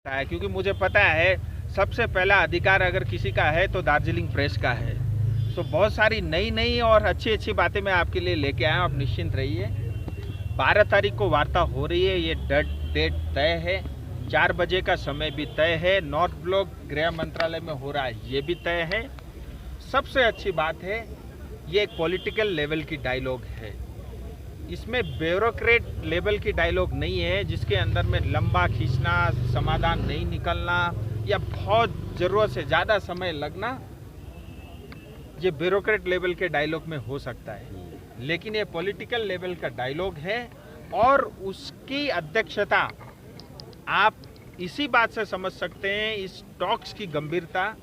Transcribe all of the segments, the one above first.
है, क्योंकि मुझे पता है सबसे पहला अधिकार अगर किसी का है तो दार्जिलिंग प्रेस का है। तो बहुत सारी नई और अच्छी बातें मैं आपके लिए लेके आया हूँ, आप निश्चिंत रहिए। 12 तारीख को वार्ता हो रही है, ये डेट तय है। 4 बजे का समय भी तय है। नॉर्थ ब्लॉक गृह मंत्रालय में हो रहा है, ये भी तय है। सबसे अच्छी बात है, ये एक पॉलिटिकल लेवल की डायलॉग है। इसमें ब्यूरोक्रेट लेवल की डायलॉग नहीं है जिसके अंदर में लंबा खींचना, समाधान नहीं निकलना या बहुत ज़रूरत से ज़्यादा समय लगना, ये ब्यूरोक्रेट लेवल के डायलॉग में हो सकता है। लेकिन ये पॉलिटिकल लेवल का डायलॉग है और उसकी अध्यक्षता आप इसी बात से समझ सकते हैं, इस टॉक्स की गंभीरता।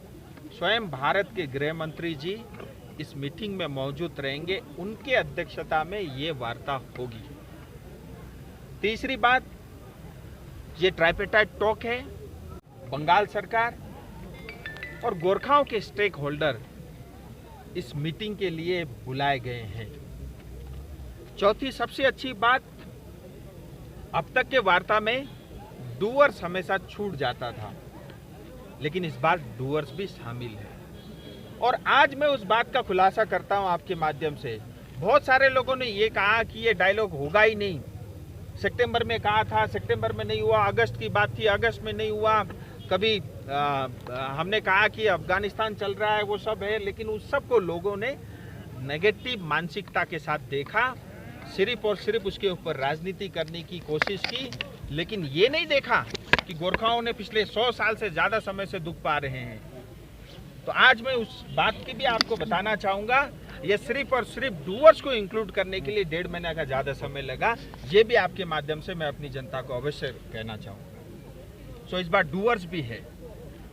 स्वयं भारत के गृह मंत्री जी इस मीटिंग में मौजूद रहेंगे, उनके अध्यक्षता में ये वार्ता होगी। तीसरी बात, ये ट्राइपेटाइट टॉक है। बंगाल सरकार और गोरखाओं के स्टेक होल्डर इस मीटिंग के लिए बुलाए गए हैं। चौथी सबसे अच्छी बात, अब तक के वार्ता में डूअर्स हमेशा छूट जाता था, लेकिन इस बार डूअर्स भी शामिल है। और आज मैं उस बात का खुलासा करता हूं आपके माध्यम से। बहुत सारे लोगों ने ये कहा कि ये डायलॉग होगा ही नहीं। सितंबर में कहा था, सितंबर में नहीं हुआ। अगस्त की बात थी, अगस्त में नहीं हुआ। कभी हमने कहा कि अफगानिस्तान चल रहा है, वो सब है, लेकिन उस सब को लोगों ने नेगेटिव मानसिकता के साथ देखा, सिर्फ और सिर्फ उसके ऊपर राजनीति करने की कोशिश की, लेकिन ये नहीं देखा कि गोरखाओं ने पिछले 100 साल से ज़्यादा समय से दुख पा रहे हैं। तो आज मैं उस बात की भी आपको बताना चाहूँगा, ये सिर्फ और सिर्फ डूअर्स को इंक्लूड करने के लिए 1.5 महीने का ज़्यादा समय लगा। ये भी आपके माध्यम से मैं अपनी जनता को अवश्य कहना चाहूँगा। सो इस बार डूअर्स भी है,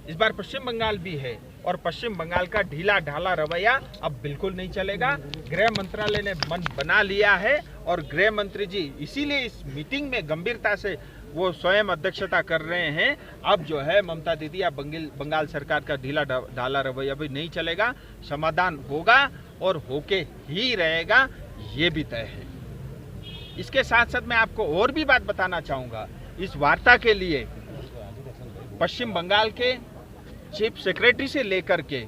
इस बार पश्चिम बंगाल भी है, और पश्चिम बंगाल का ढीला ढाला रवैया अब बिल्कुल नहीं चलेगा। गृह मंत्रालय ने मन बना लिया है और गृह मंत्री जी इसीलिए इस मीटिंग में गंभीरता से वो स्वयं अध्यक्षता कर रहे हैं। अब जो है ममता दीदी या बंगाल सरकार का ढीला ढाला रवैया भी नहीं चलेगा, समाधान होगा और होके ही रहेगा, ये भी तय है। इसके साथ साथ मैं आपको और भी बात बताना चाहूँगा। इस वार्ता के लिए पश्चिम बंगाल के चीफ सेक्रेटरी से लेकर के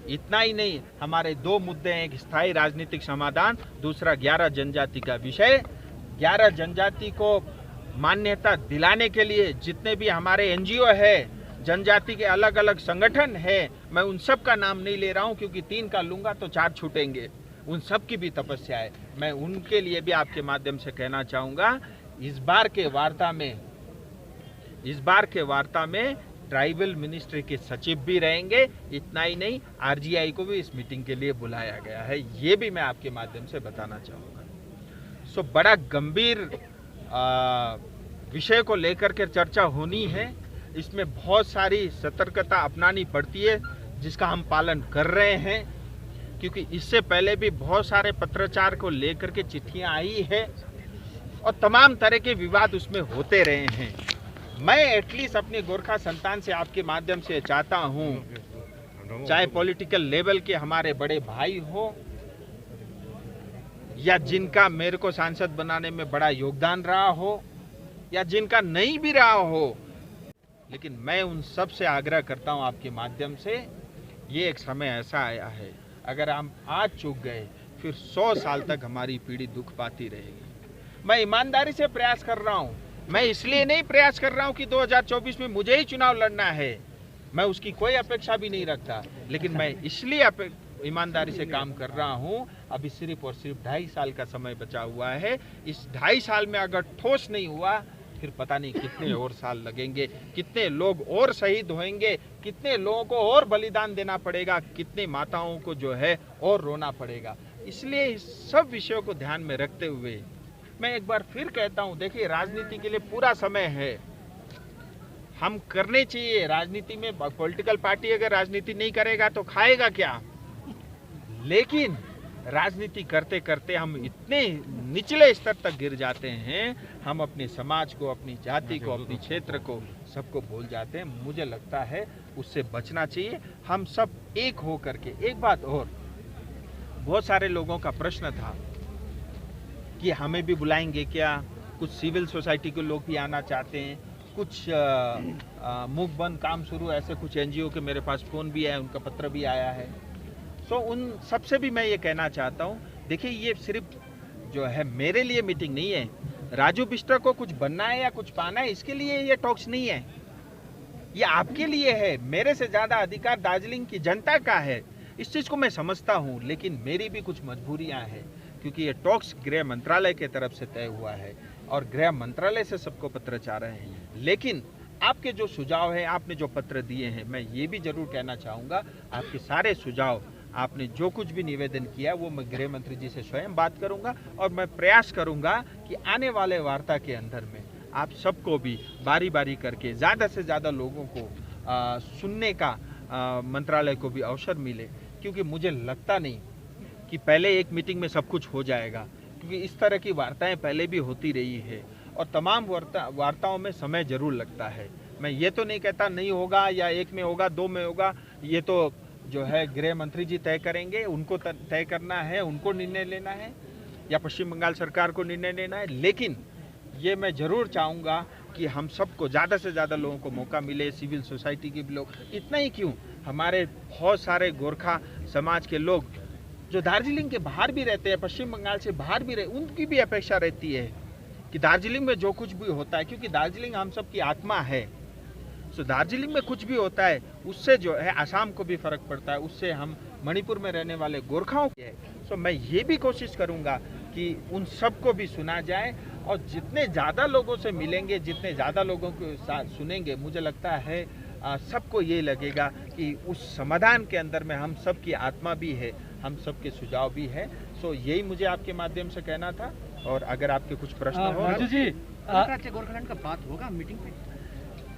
इतना ही नहीं, हमारे 2 मुद्दे हैं, एक स्थायी राजनीतिक समाधान, दूसरा 11 जनजाति का विषय। 11 जनजाति को मान्यता दिलाने के लिए जितने भी हमारे एनजीओ है, जनजाति के अलग अलग संगठन है, मैं उन सब का नाम नहीं ले रहा हूं क्योंकि 3 का लूंगा तो 4 छूटेंगे। उन सब की भी तपस्या है, मैं उनके लिए भी आपके माध्यम से कहना चाहूँगा, इस बार के वार्ता में ट्राइबल मिनिस्ट्री के सचिव भी रहेंगे। इतना ही नहीं, आरजीआई को भी इस मीटिंग के लिए बुलाया गया है, ये भी मैं आपके माध्यम से बताना चाहूँगा। सो बड़ा गंभीर विषय को लेकर के चर्चा होनी है। इसमें बहुत सारी सतर्कता अपनानी पड़ती है, जिसका हम पालन कर रहे हैं, क्योंकि इससे पहले भी बहुत सारे पत्राचार को लेकर के चिट्ठियां आई है और तमाम तरह के विवाद उसमें होते रहे हैं। मैं एटलीस्ट अपने गोरखा संतान से आपके माध्यम से चाहता हूं, चाहे पॉलिटिकल लेवल के हमारे बड़े भाई हो या जिनका मेरे को सांसद बनाने में बड़ा योगदान रहा हो या जिनका नहीं भी रहा हो, लेकिन मैं उन सब से आग्रह करता हूं आपके माध्यम से, ये एक समय ऐसा आया है, अगर हम आज चूक गए फिर 100 साल तक हमारी पीढ़ी दुख पाती रहेगी। मैं ईमानदारी से प्रयास कर रहा हूं। मैं इसलिए नहीं प्रयास कर रहा हूं कि 2024 में मुझे ही चुनाव लड़ना है, मैं उसकी कोई अपेक्षा भी नहीं रखता, लेकिन मैं इसलिए ईमानदारी से काम कर रहा हूं। अभी सिर्फ और सिर्फ 2.5 साल का समय बचा हुआ है। इस 2.5 साल में अगर ठोस नहीं हुआ, फिर पता नहीं कितने और साल लगेंगे, कितने लोग और शहीद होंगे, कितने लोगों को और बलिदान देना पड़ेगा, कितनी माताओं को जो है और रोना पड़ेगा। इसलिए इस सब विषयों को ध्यान में रखते हुए मैं एक बार फिर कहता हूं, देखिए राजनीति के लिए पूरा समय है, हम करने चाहिए। राजनीति में पॉलिटिकल पार्टी अगर राजनीति नहीं करेगा तो खाएगा क्या? लेकिन राजनीति करते करते हम इतने निचले स्तर तक गिर जाते हैं, हम अपने समाज को, अपनी जाति को, अपने क्षेत्र को, सबको भूल जाते हैं। मुझे लगता है उससे बचना चाहिए, हम सब एक हो करके। एक बात और, बहुत सारे लोगों का प्रश्न था कि हमें भी बुलाएंगे क्या, कुछ सिविल सोसाइटी के लोग भी आना चाहते हैं। कुछ मुख बंद काम शुरू, ऐसे कुछ एनजीओ के मेरे पास फ़ोन भी है, उनका पत्र भी आया है। सो उन सबसे भी मैं ये कहना चाहता हूँ, देखिए ये सिर्फ जो है मेरे लिए मीटिंग नहीं है, राजू बिष्टर को कुछ बनना है या कुछ पाना है, इसके लिए ये टॉक्स नहीं है, ये आपके लिए है। मेरे से ज़्यादा अधिकार दार्जिलिंग की जनता का है, इस चीज़ को मैं समझता हूँ, लेकिन मेरी भी कुछ मजबूरियाँ हैं, क्योंकि ये टॉक्स गृह मंत्रालय की तरफ से तय हुआ है और गृह मंत्रालय से सबको पत्र जा रहे हैं। लेकिन आपके जो सुझाव हैं, आपने जो पत्र दिए हैं, मैं ये भी जरूर कहना चाहूँगा, आपके सारे सुझाव, आपने जो कुछ भी निवेदन किया वो मैं गृह मंत्री जी से स्वयं बात करूंगा और मैं प्रयास करूंगा कि आने वाले वार्ता के अंदर में आप सबको भी बारी बारी करके ज़्यादा से ज़्यादा लोगों को सुनने का मंत्रालय को भी अवसर मिले, क्योंकि मुझे लगता नहीं कि पहले एक मीटिंग में सब कुछ हो जाएगा, क्योंकि इस तरह की वार्ताएं पहले भी होती रही है और तमाम वार्ताओं में समय जरूर लगता है। मैं ये तो नहीं कहता नहीं होगा या एक में होगा, दो में होगा, ये तो जो है गृह मंत्री जी तय करेंगे, उनको तय करना है, उनको निर्णय लेना है या पश्चिम बंगाल सरकार को निर्णय लेना है। लेकिन ये मैं ज़रूर चाहूँगा कि हम सबको ज़्यादा से ज़्यादा लोगों को मौका मिले, सिविल सोसाइटी के भी लोग, इतना ही क्यों, हमारे बहुत सारे गोरखा समाज के लोग जो दार्जिलिंग के बाहर भी रहते हैं, पश्चिम बंगाल से बाहर भी उनकी भी अपेक्षा रहती है कि दार्जिलिंग में जो कुछ भी होता है, क्योंकि दार्जिलिंग हम सब की आत्मा है, सो दार्जिलिंग में कुछ भी होता है उससे जो है आसाम को भी फर्क पड़ता है, उससे हम मणिपुर में रहने वाले गोरखाओं के, सो मैं ये भी कोशिश करूंगा कि उन सबको भी सुना जाए और जितने ज़्यादा लोगों से मिलेंगे, जितने ज़्यादा लोगों के साथ सुनेंगे, मुझे लगता है सबको ये लगेगा कि उस समाधान के अंदर में हम सब की आत्मा भी है, हम सब के सुझाव भी है। सो यही मुझे आपके माध्यम से कहना था और अगर आपके कुछ प्रश्न हो राजू जी, गोरखालैंड का बात होगा मीटिंग पे?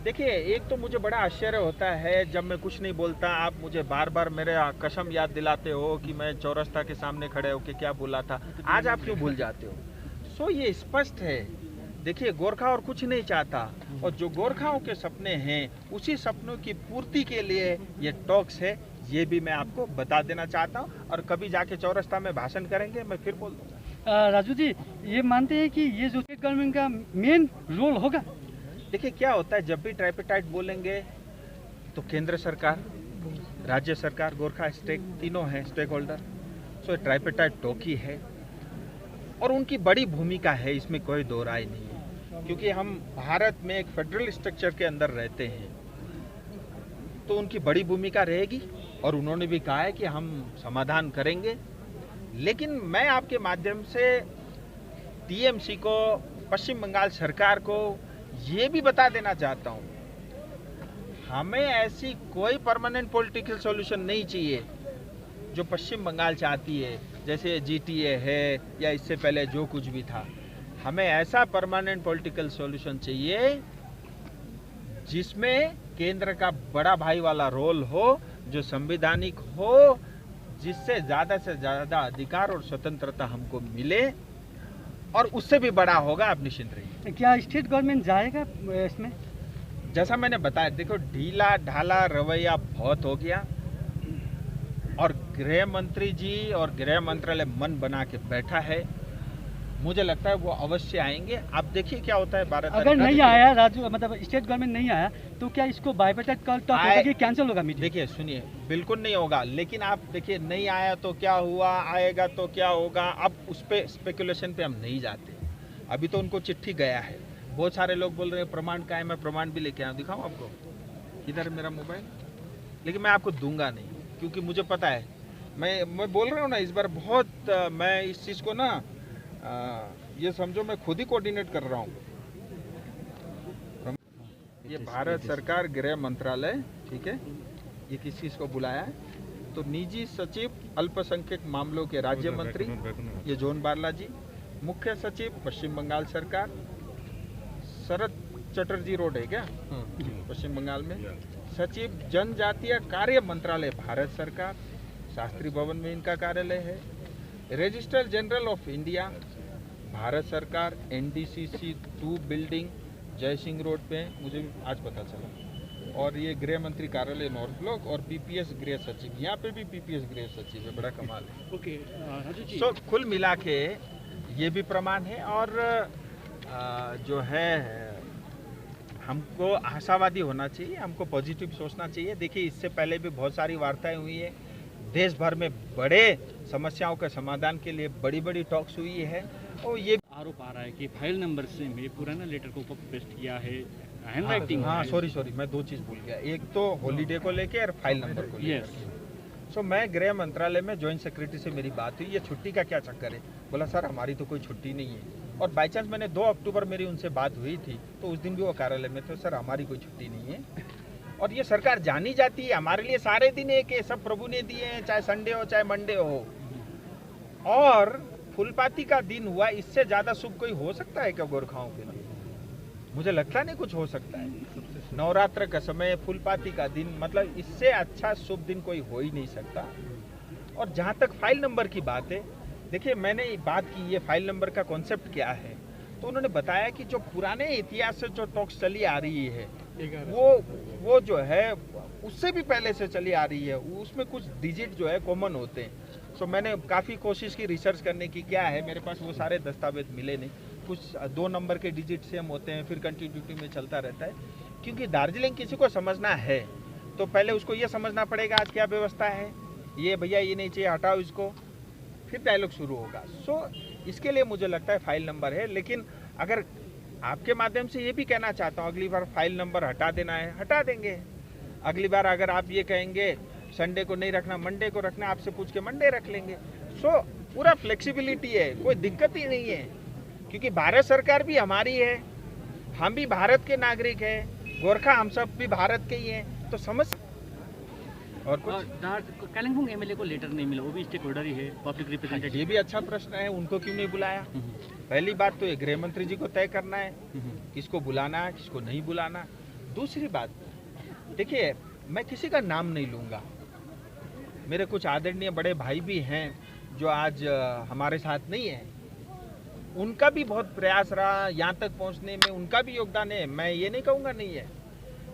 देखिए, एक तो मुझे बड़ा आश्चर्य होता है जब मैं कुछ नहीं बोलता, आप मुझे बार बार मेरे कसम याद दिलाते हो कि मैं चौरस्ता के सामने खड़े होकर क्या बोला था, आज आप क्यों भूल जाते हो? सो ये स्पष्ट है, देखिए गोरखा और कुछ नहीं चाहता और जो गोरखाओं के सपने हैं उसी सपनों की पूर्ति के लिए ये टॉक्स है, ये भी मैं आपको बता देना चाहता हूँ और कभी जाके चौरस्ता में भाषण करेंगे मैं फिर बोल दूँगा। राजू जी, ये मानते हैं कि ये जो स्टेट गवर्नमेंट का मेन रोल होगा? देखिए क्या होता है, जब भी ट्राइपेटाइट बोलेंगे तो केंद्र सरकार, राज्य सरकार, गोरखा स्टेक, तीनों हैं स्टेक होल्डर। सो ट्राइपेटाइट टोकी है और उनकी बड़ी भूमिका है, इसमें कोई दो राय नहीं है, क्योंकि हम भारत में एक फेडरल स्ट्रक्चर के अंदर रहते हैं तो उनकी बड़ी भूमिका रहेगी और उन्होंने भी कहा है कि हम समाधान करेंगे। लेकिन मैं आपके माध्यम से टीएमसी को, पश्चिम बंगाल सरकार को ये भी बता देना चाहता हूँ, हमें ऐसी कोई परमानेंट पॉलिटिकल सॉल्यूशन नहीं चाहिए जो पश्चिम बंगाल चाहती है, जैसे जीटीए है या इससे पहले जो कुछ भी था। हमें ऐसा परमानेंट पॉलिटिकल सॉल्यूशन चाहिए जिसमें केंद्र का बड़ा भाई वाला रोल हो, जो संवैधानिक हो, जिससे ज़्यादा से ज़्यादा अधिकार और स्वतंत्रता हमको मिले और उससे भी बड़ा होगा, आप निश्चिंत रहिए। क्या स्टेट गवर्नमेंट जाएगा इसमें? जैसा मैंने बताया, देखो ढीला ढाला रवैया बहुत हो गया और गृह मंत्री जी और गृह मंत्रालय मन बना के बैठा है, मुझे लगता है वो अवश्य आएंगे। आप देखिए क्या होता है, 12 अगर नहीं आया राजू, मतलब स्टेट गवर्नमेंट नहीं आया तो क्या इसको बाइपेटेड कॉल टॉक होगा कि कैंसिल होगा मीटिंग? देखिए सुनिए, बिल्कुल नहीं होगा, लेकिन आप देखिए नहीं आया तो क्या हुआ, आएगा तो क्या होगा, अब उस पर स्पेकुलेशन पे हम नहीं जाते। अभी तो उनको चिट्ठी गया है, बहुत सारे लोग बोल रहे हैं प्रमाण का है, मैं प्रमाण भी लेके आऊँ, दिखाऊँ आपको, इधर मेरा मोबाइल, लेकिन मैं आपको दूंगा नहीं क्योंकि मुझे पता है, मैं बोल रहा हूँ ना, इस बार बहुत मैं इस चीज़ को ना ये समझो मैं खुद ही कोऑर्डिनेट कर रहा हूँ। ये भारत सरकार गृह मंत्रालय, ठीक है, ये किस चीज़ को बुलाया है, तो निजी सचिव अल्पसंख्यक मामलों के राज्य मंत्री ये जॉन बारला जी, मुख्य सचिव पश्चिम बंगाल सरकार, शरद चटर्जी रोड है क्या पश्चिम बंगाल में, सचिव जनजातीय कार्य मंत्रालय भारत सरकार, शास्त्री भवन में इनका कार्यालय है, registrar general of India Bharat सरकार, एनडीसीसी 2 बिल्डिंग जय सिंह रोड पे, मुझे आज पता चला, और ये गृह मंत्री कार्यालय नॉर्थ ब्लॉक और पीपीएस गृह सचिव, यहाँ पे भी पीपीएस गृह सचिव है, बड़ा कमाल है। ओके राजू जी, सो कुल मिला के ये भी प्रमाण है और जो है हमको आशावादी होना चाहिए, हमको पॉजिटिव सोचना चाहिए। देखिए, इससे पहले भी बहुत सारी वार्ताएं हुई है, देश भर में बड़े समस्याओं के समाधान के लिए बड़ी बड़ी टॉक्स हुई है। और ये आरोप आ रहा है कि फाइल नंबर से में पुराना लेटर को कॉपी पेस्ट किया है, हैंड राइटिंग। हाँ, सॉरी, मैं 2 चीज़ भूल गया। एक तो हॉलीडे को लेके और फाइल नंबर को लेकर। यस। सो मैं गृह मंत्रालय में जॉइंट सेक्रेटरी से मेरी बात हुई, ये छुट्टी का क्या चक्कर है? बोला सर हमारी तो कोई छुट्टी नहीं है। और बाई चांस मैंने 2 अक्टूबर मेरी उनसे बात हुई थी, तो उस दिन भी वो कार्यालय में थे। सर हमारी कोई छुट्टी नहीं है और ये सरकार जानी जाती है, हमारे लिए सारे दिन एक है, सब प्रभु ने दिए हैं, चाहे संडे हो चाहे मंडे हो। और फूलपाती का दिन हुआ, इससे ज़्यादा शुभ कोई हो सकता है क्या गोरखाओं के लिए? मुझे लगता नहीं कुछ हो सकता है। नवरात्र का समय, फूलपाती का दिन, मतलब इससे अच्छा शुभ दिन कोई हो ही नहीं सकता। और जहाँ तक फाइल नंबर की बात है, देखिए मैंने बात की ये फाइल नंबर का कॉन्सेप्ट क्या है, तो उन्होंने बताया कि जो पुराने इतिहास से जो टॉक्स चली आ रही है वो जो है उससे भी पहले से चली आ रही है, उसमें कुछ डिजिट जो है कॉमन होते हैं। सो मैंने काफ़ी कोशिश की रिसर्च करने की, क्या है मेरे पास वो सारे दस्तावेज मिले नहीं, कुछ 2 नंबर के डिजिट सेम होते हैं, फिर कंटिन्यूटी में चलता रहता है। क्योंकि दार्जिलिंग किसी को समझना है तो पहले उसको ये समझना पड़ेगा आज क्या व्यवस्था है, ये भैया ये नहीं चाहिए हटाओ इसको, फिर डायलॉग शुरू होगा। सो इसके लिए मुझे लगता है फाइल नंबर है। लेकिन अगर आपके माध्यम से ये भी कहना चाहता हूँ, अगली बार फाइल नंबर हटा देना है हटा देंगे। अगली बार अगर आप ये कहेंगे संडे को नहीं रखना, मंडे को रखना, आपसे पूछ के मंडे रख लेंगे। सो पूरा फ्लेक्सिबिलिटी है, कोई दिक्कत ही नहीं है। क्योंकि भारत सरकार भी हमारी है, हम भी भारत के नागरिक हैं, गोरखा हम सब भी भारत के ही हैं, तो समझ। और कुछ कालिम्पोंग एमएलए को लेटर नहीं मिला, वो भी स्टेक होल्डर ही है, पब्लिक रिप्रेजेंटेटिव। ये भी अच्छा प्रश्न है, उनको क्यों नहीं बुलाया? पहली बात तो ये गृह मंत्री जी को तय करना है किसको बुलाना है किसको नहीं बुलाना। दूसरी बात, देखिए मैं किसी का नाम नहीं लूँगा, मेरे कुछ आदरणीय बड़े भाई भी हैं जो आज हमारे साथ नहीं है, उनका भी बहुत प्रयास रहा यहाँ तक पहुँचने में, उनका भी योगदान है, मैं ये नहीं कहूँगा नहीं है।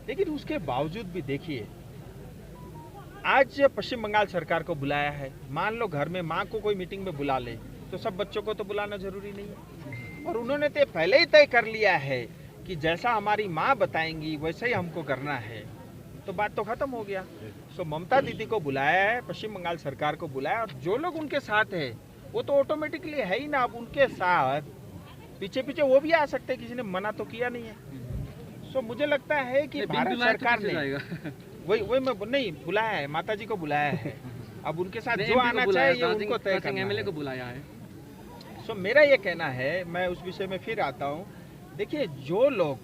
लेकिन उसके बावजूद भी देखिए, आज पश्चिम बंगाल सरकार को बुलाया है, मान लो घर में माँ को कोई मीटिंग में बुला ले तो सब बच्चों को तो बुलाना जरूरी नहीं है। और उन्होंने तो पहले ही तय कर लिया है कि जैसा हमारी माँ बताएंगी वैसे ही हमको करना है, तो बात तो खत्म हो गया। सो ममता दीदी को बुलाया है, पश्चिम बंगाल सरकार को बुलाया, और जो लोग उनके साथ है वो तो ऑटोमेटिकली है ही ना। अब उनके साथ पीछे पीछे वो भी आ सकते हैं, किसी ने मना तो किया नहीं है। सो मुझे लगता है कि भारत सरकार ने वही मैं नहीं बुलाया है, माता जी को बुलाया है, अब उनके साथ जो आना चाहिए ये उनको तय करना है। एमएलए को बुलाया है। सो मेरा ये कहना है, मैं उस विषय में फिर आता हूँ, देखिए जो लोग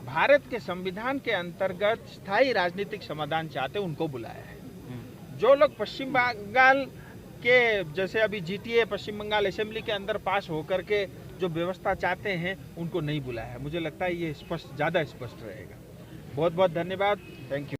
भारत के संविधान के अंतर्गत स्थायी राजनीतिक समाधान चाहते हैं उनको बुलाया है। जो लोग पश्चिम बंगाल के जैसे अभी जीटीए पश्चिम बंगाल असेंबली के अंदर पास होकर के जो व्यवस्था चाहते हैं उनको नहीं बुलाया है। मुझे लगता है ये ज़्यादा स्पष्ट रहेगा। बहुत बहुत धन्यवाद, थैंक यू।